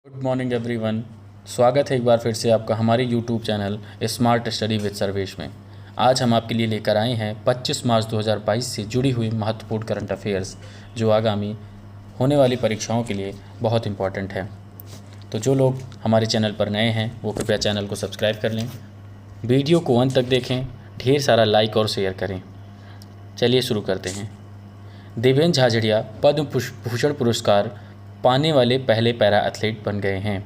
Good morning everyone. स्वागत है एक बार फिर से आपका हमारे YouTube channel smart study with Sarvesh में। आज हम आपके लिए लेकर आए हैं 25 मार्च 2022 से जुड़ी हुई महत्वपूर्ण करंट अफेयर्स जो आगामी होने वाली परीक्षाओं के लिए बहुत इम्पॉर्टेंट है। तो जो लोग हमारे चैनल पर नए हैं वो कृपया चैनल को सब्सक्राइब कर लें, वीडियो को अंत तक देखें, ढेर सारा लाइक और शेयर करें। चलिए शुरू करते हैं। देवेंद्र झाझड़िया पद्म भूषण पुरस्कार पाने वाले पहले पैरा एथलीट बन गए हैं,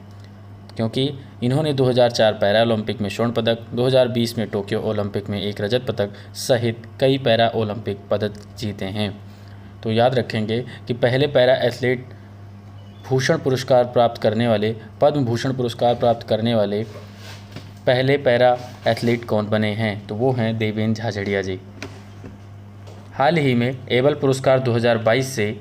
क्योंकि इन्होंने 2004 पैरा ओलंपिक में स्वर्ण पदक, 2020 में टोक्यो ओलंपिक में एक रजत पदक सहित कई पैरा ओलंपिक पदक जीते हैं। तो याद रखेंगे कि पहले पैरा एथलीट भूषण पुरस्कार प्राप्त करने वाले, पद्म भूषण पुरस्कार प्राप्त करने वाले पहले पैरा एथलीट कौन बने हैं, तो वो हैं देवेंद्र झाझड़िया जी। हाल ही में एबल पुरस्कार 2022 से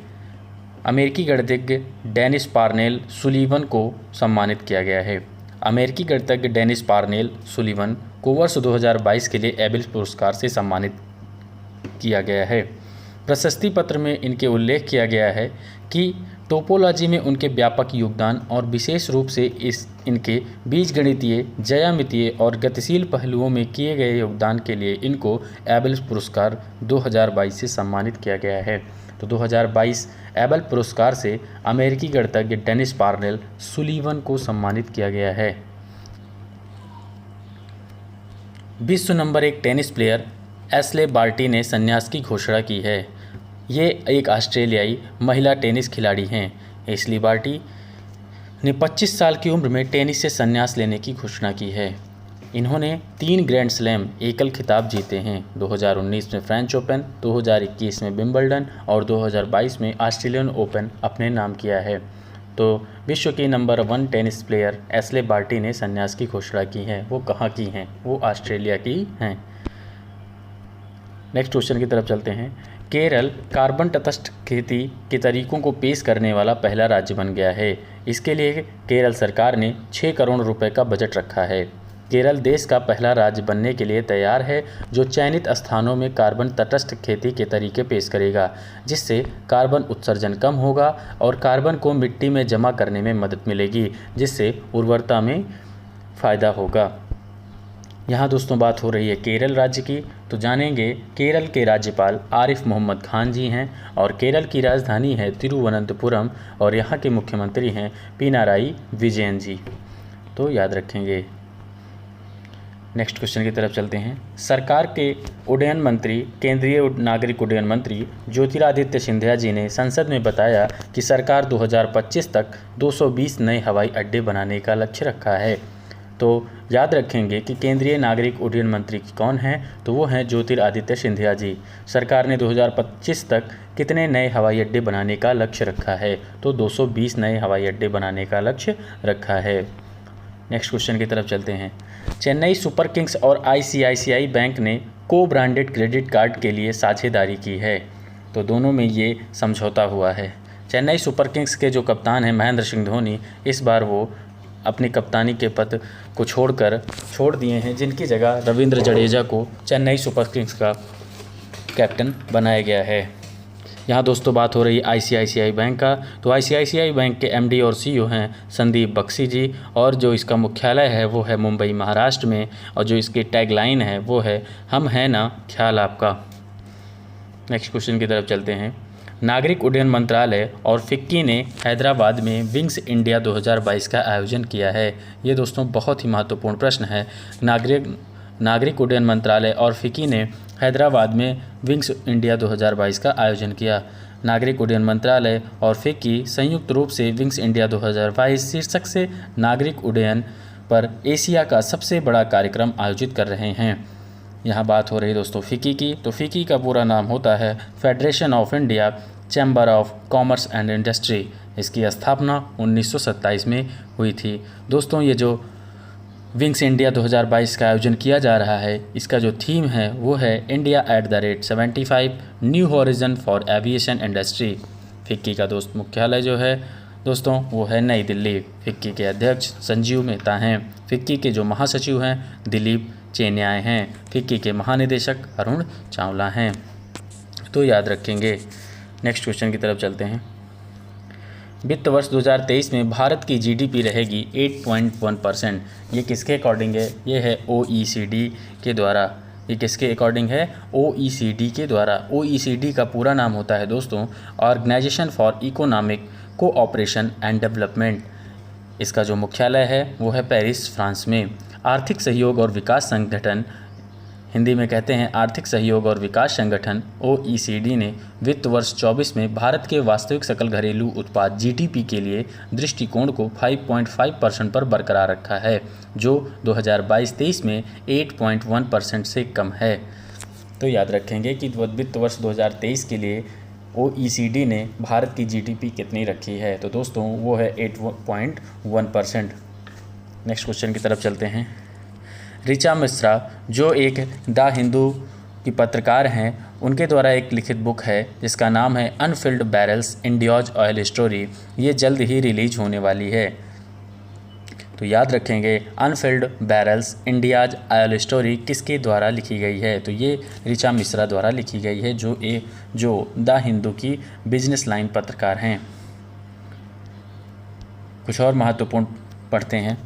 अमेरिकी गणितज्ञ डेनिस पार्नेल सुलीवन को सम्मानित किया गया है। अमेरिकी गणितज्ञ डेनिस पार्नेल सुलीवन को वर्ष 2022 के लिए एबल पुरस्कार से सम्मानित किया गया है। प्रशस्ति पत्र में इनके उल्लेख किया गया है कि टोपोलॉजी में उनके व्यापक योगदान और विशेष रूप से इनके बीजगणितीय, ज्यामितीय और गतिशील पहलुओं में किए गए योगदान के लिए इनको एबल पुरस्कार 2022 से सम्मानित किया गया है। तो 2022 एबल पुरस्कार से अमेरिकी गणितज्ञ डेनिस पार्नेल सुलीवन को सम्मानित किया गया है। विश्व number 1 tennis player Ashleigh Barty ने संन्यास की घोषणा की है। ये एक ऑस्ट्रेलियाई महिला टेनिस खिलाड़ी हैं। एशले बार्टी ने 25 साल की उम्र में टेनिस से संन्यास लेने की घोषणा की है। इन्होंने 3 ग्रैंड स्लैम एकल खिताब जीते हैं। 2019 में फ्रेंच ओपन, 2021 में विंबलडन और 2022 में ऑस्ट्रेलियन ओपन अपने नाम किया है। तो विश्व की number 1 tennis player Ashleigh Barty ने संन्यास की घोषणा की है। वो कहाँ की हैं? वो ऑस्ट्रेलिया की हैं। नेक्स्ट क्वेश्चन की तरफ चलते हैं। केरल कार्बन तटस्थ खेती के तरीकों को पेश करने वाला पहला राज्य बन गया है। इसके लिए केरल सरकार ने 6 करोड़ रुपए का बजट रखा है। केरल देश का पहला राज्य बनने के लिए तैयार है जो चयनित स्थानों में कार्बन तटस्थ खेती के तरीके पेश करेगा, जिससे कार्बन उत्सर्जन कम होगा और कार्बन को मिट्टी में जमा करने में मदद मिलेगी, जिससे उर्वरता में फ़ायदा होगा। यहाँ दोस्तों बात हो रही है केरल राज्य की, तो जानेंगे केरल के राज्यपाल आरिफ मोहम्मद खान जी हैं और केरल की राजधानी है तिरुवनंतपुरम और यहाँ के मुख्यमंत्री हैं पिनाराई विजयन जी। तो याद रखेंगे। नेक्स्ट क्वेश्चन की तरफ चलते हैं। सरकार के उड्डयन मंत्री, केंद्रीय नागरिक उड्डयन मंत्री ज्योतिरादित्य सिंधिया जी ने संसद में बताया कि सरकार 2025 तक 220 नए हवाई अड्डे बनाने का लक्ष्य रखा है। तो याद रखेंगे कि केंद्रीय नागरिक उड्डयन मंत्री कौन हैं, तो वो हैं ज्योतिरादित्य सिंधिया जी। सरकार ने 2025 तक कितने नए हवाई अड्डे बनाने का लक्ष्य रखा है, तो 220 नए हवाई अड्डे बनाने का लक्ष्य रखा है। नेक्स्ट क्वेश्चन की तरफ चलते हैं। चेन्नई सुपर किंग्स और आईसीआईसीआई बैंक ने को ब्रांडेड क्रेडिट कार्ड के लिए साझेदारी की है। तो दोनों में ये समझौता हुआ है। चेन्नई सुपर किंग्स के जो कप्तान हैं महेंद्र सिंह धोनी, इस बार वो अपनी कप्तानी के पद को छोड़ दिए हैं, जिनकी जगह रविंद्र जडेजा को चेन्नई सुपर किंग्स का कैप्टन बनाया गया है। यहाँ दोस्तों बात हो रही है आईसीआईसीआई बैंक का। तो आईसीआईसीआई बैंक के एमडी और सीईओ हैं संदीप बख्शी जी, और जो इसका मुख्यालय है वो है मुंबई महाराष्ट्र में, और जो इसकी टैगलाइन है वो है हम हैं ना ख्याल आपका। नेक्स्ट क्वेश्चन की तरफ चलते हैं। नागरिक उड्डयन मंत्रालय और फिक्की ने हैदराबाद में विंग्स इंडिया 2022 का आयोजन किया है। ये दोस्तों बहुत ही महत्वपूर्ण प्रश्न है। नागरिक उड्डयन मंत्रालय और फिक्की ने हैदराबाद में विंग्स इंडिया 2022 का आयोजन किया। नागरिक उड्डयन मंत्रालय और फिक्की संयुक्त रूप से विंग्स इंडिया 2022 शीर्षक से नागरिक उड्डयन पर एशिया का सबसे बड़ा कार्यक्रम आयोजित कर रहे हैं। यहाँ बात हो रही है दोस्तों फिक्की की। तो फिक्की का पूरा नाम होता है federation of India chamber of commerce and industry. इसकी स्थापना 1927 में हुई थी। दोस्तों ये जो विंग्स इंडिया 2022 का आयोजन किया जा रहा है, इसका जो थीम है वो है India @75 new horizon for aviation industry. FICCI का मुख्यालय जो है दोस्तों वो है नई दिल्ली। फिक्की के अध्यक्ष संजीव मेहता हैं। फिक्की के जो महासचिव हैं दिलीप चेन्याय हैं। फिक्की के महानिदेशक अरुण चावला हैं। तो याद रखेंगे। नेक्स्ट क्वेश्चन की तरफ चलते हैं। वित्त वर्ष 2023 में भारत की जीडीपी रहेगी 8.1%। ये किसके अकॉर्डिंग है? ये है OECD के द्वारा। ये किसके अकॉर्डिंग है? OECD के द्वारा। OECD का पूरा नाम होता है दोस्तों organisation for economic cooperation and development. इसका जो मुख्यालय है वो है पेरिस, फ्रांस में। आर्थिक सहयोग और विकास संगठन, हिंदी में कहते हैं आर्थिक सहयोग और विकास संगठन OECD ने वित्त वर्ष 24 में भारत के वास्तविक सकल घरेलू उत्पाद GDP के लिए दृष्टिकोण को 5.5% पर बरकरार रखा है, जो 2022-23 में 8.1% से कम है। तो याद रखेंगे कि वित्त वर्ष 2023 के लिए OECD ने भारत की GDP कितनी रखी है, तो दोस्तों वो है 8.1%। नेक्स्ट क्वेश्चन की तरफ चलते हैं। ऋचा मिश्रा जो एक द हिंदू की पत्रकार हैं, उनके द्वारा एक लिखित बुक है जिसका नाम है Anfield barrels India's oil story. ये जल्द ही रिलीज होने वाली है। तो याद रखेंगे Anfield barrels India's oil story किसके द्वारा लिखी गई है? तो ये ऋचा मिश्रा द्वारा लिखी गई है, जो द हिंदू की बिजनेस लाइन पत्रकार हैं। कुछ और महत्वपूर्ण पढ़ते हैं।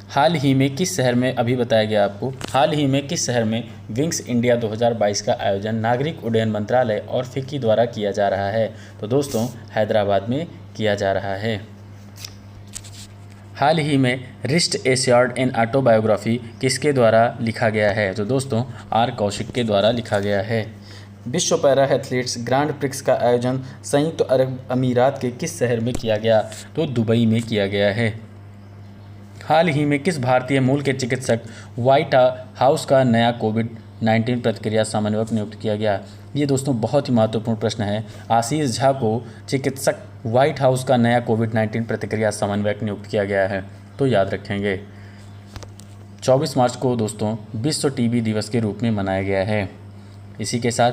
हाल ही में किस शहर में, अभी बताया गया आपको, हाल ही में किस शहर में विंग्स इंडिया 2022 का आयोजन नागरिक उड्डयन मंत्रालय और फिक्की द्वारा किया जा रहा है? तो दोस्तों हैदराबाद में किया जा रहा है। हाल ही में रिस्ट एश्योर्ड इन ऑटोबायोग्राफी किसके द्वारा लिखा गया है? तो दोस्तों आर कौशिक के द्वारा लिखा गया है। विश्व पैरा एथलीट्स ग्रांड प्रिक्स का आयोजन संयुक्त अरब अमीरात के किस शहर में किया गया? तो दुबई में किया गया है। हाल ही में किस भारतीय मूल के चिकित्सक व्हाइट हाउस का नया कोविड-19 प्रतिक्रिया समन्वयक नियुक्त किया गया? ये दोस्तों बहुत ही महत्वपूर्ण प्रश्न है। आशीष झा को चिकित्सक व्हाइट हाउस का नया कोविड-19 प्रतिक्रिया समन्वयक नियुक्त किया गया है, तो याद रखेंगे। 24 मार्च को दोस्तों विश्व टीबी दिवस के रूप में मनाया गया है। इसी के साथ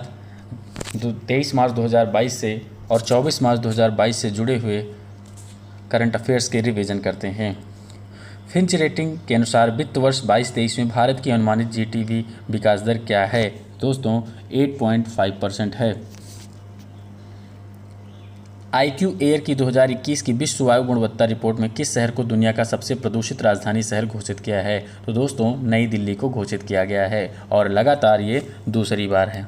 23 मार्च 2022 से और 24 मार्च 2022 से जुड़े हुए करंट अफेयर्स के रिवीजन करते हैं। फिंच रेटिंग के अनुसार वित्त वर्ष 22-23 में भारत की अनुमानित जीडीपी विकास दर क्या है? दोस्तों 8.5% है। IQ एयर की 2021 की विश्व वायु गुणवत्ता रिपोर्ट में किस शहर को दुनिया का सबसे प्रदूषित राजधानी शहर घोषित किया है? तो दोस्तों नई दिल्ली को घोषित किया गया है और लगातार ये दूसरी बार है।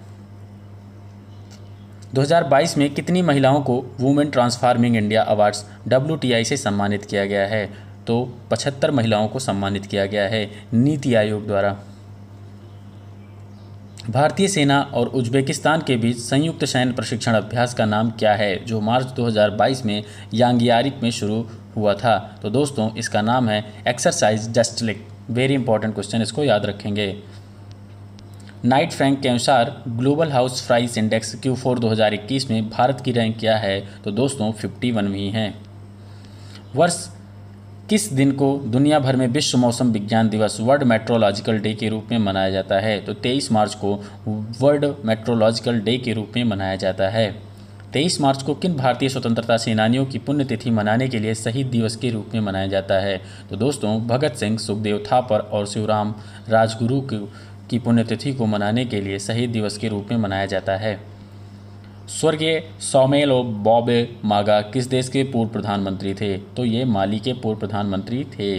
2022 में कितनी महिलाओं को women transforming India awards WTI से सम्मानित किया गया है? तो 75 महिलाओं को सम्मानित किया गया है नीति आयोग द्वारा। भारतीय सेना और उज्बेकिस्तान के बीच संयुक्त सैन्य प्रशिक्षण अभ्यास का नाम क्या है, जो मार्च 2022 में यांगियारिक में शुरू हुआ था? तो दोस्तों इसका नाम है एक्सरसाइज जस्टलिक। वेरी इंपॉर्टेंट क्वेश्चन, इसको याद रखेंगे। नाइट फ्रैंक के अनुसार global house price index Q4 2021 में भारत की रैंक क्या है? तो दोस्तों 51वीं है। वर्ष किस दिन को दुनिया भर में विश्व मौसम विज्ञान दिवस वर्ल्ड मेट्रोलॉजिकल डे के रूप में मनाया जाता है? तो 23 मार्च को वर्ल्ड मेट्रोलॉजिकल डे के रूप में मनाया जाता है। 23 मार्च को किन भारतीय स्वतंत्रता सेनानियों की पुण्यतिथि मनाने के लिए शहीद दिवस के रूप में मनाया जाता है? तो दोस्तों भगत सिंह, सुखदेव थापर और शिवराम राजगुरु की पुण्यतिथि को मनाने के लिए शहीद दिवस के रूप में मनाया जाता है। स्वर्गीय सौमेलो बॉबे मागा किस देश के पूर्व प्रधानमंत्री थे? तो ये माली के पूर्व प्रधानमंत्री थे।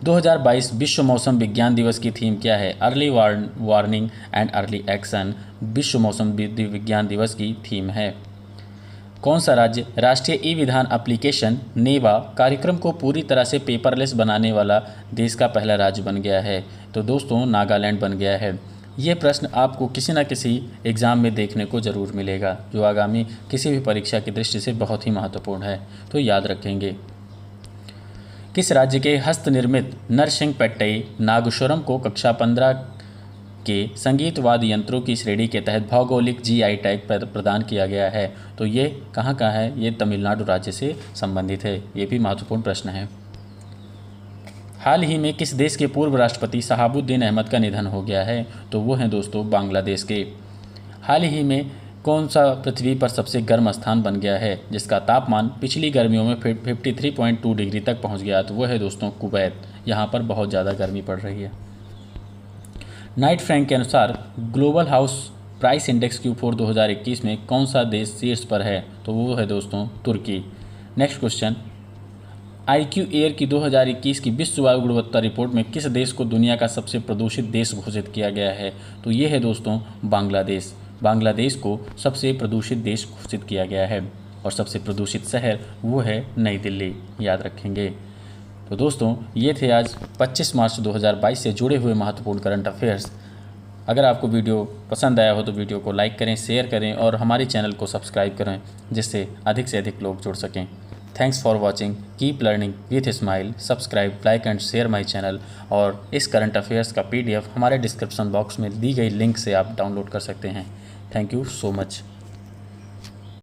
2022 विश्व मौसम विज्ञान दिवस की थीम क्या है? Early warning and early action विश्व मौसम विज्ञान दिवस की थीम है। कौन सा राज्य राष्ट्रीय ई-विधान एप्लीकेशन नेवा कार्यक्रम को पूरी तरह से पेपरलेस बनाने वाला देश का पहला राज्य बन गया है? तो दोस्तों नागालैंड बन गया है। ये प्रश्न आपको किसी न किसी एग्ज़ाम में देखने को ज़रूर मिलेगा, जो आगामी किसी भी परीक्षा की दृष्टि से बहुत ही महत्वपूर्ण है, तो याद रखेंगे। किस राज्य के हस्तनिर्मित नरसिंहपेट्टई नागेश्वरम को कक्षा 15 के संगीत वाद्य यंत्रों की श्रेणी के तहत भौगोलिक GI टैग प्रदान किया गया है? तो ये कहाँ का है? ये तमिलनाडु राज्य से संबंधित है। ये भी महत्वपूर्ण प्रश्न है। हाल ही में किस देश के पूर्व राष्ट्रपति शहाबुद्दीन अहमद का निधन हो गया है? तो वो हैं दोस्तों बांग्लादेश के। हाल ही में कौन सा पृथ्वी पर सबसे गर्म स्थान बन गया है जिसका तापमान पिछली गर्मियों में 53.2 डिग्री तक पहुंच गया? तो वो है दोस्तों कुवैत। यहाँ पर बहुत ज़्यादा गर्मी पड़ रही है। नाइट फ्रैंक के अनुसार global house price index Q4 2021 में कौन सा देश शीर्ष पर है? तो वो है दोस्तों तुर्की। नेक्स्ट क्वेश्चन, IQ एयर की 2021 की विश्व वायु गुणवत्ता रिपोर्ट में किस देश को दुनिया का सबसे प्रदूषित देश घोषित किया गया है? तो ये है दोस्तों बांग्लादेश। बांग्लादेश को सबसे प्रदूषित देश घोषित किया गया है और सबसे प्रदूषित शहर वो है नई दिल्ली, याद रखेंगे। तो दोस्तों ये थे आज 25 मार्च 2022 से जुड़े हुए महत्वपूर्ण करंट अफेयर्स। अगर आपको वीडियो पसंद आया हो तो वीडियो को लाइक करें, शेयर करें और हमारे चैनल को सब्सक्राइब करें, जिससे अधिक से अधिक लोग जुड़ सकें। Thanks for watching, keep learning with smile, subscribe, like and share my channel. और इस करंट अफेयर्स का PDF हमारे डिस्क्रिप्शन बॉक्स में दी गई लिंक से आप डाउनलोड कर सकते हैं। Thank you so much.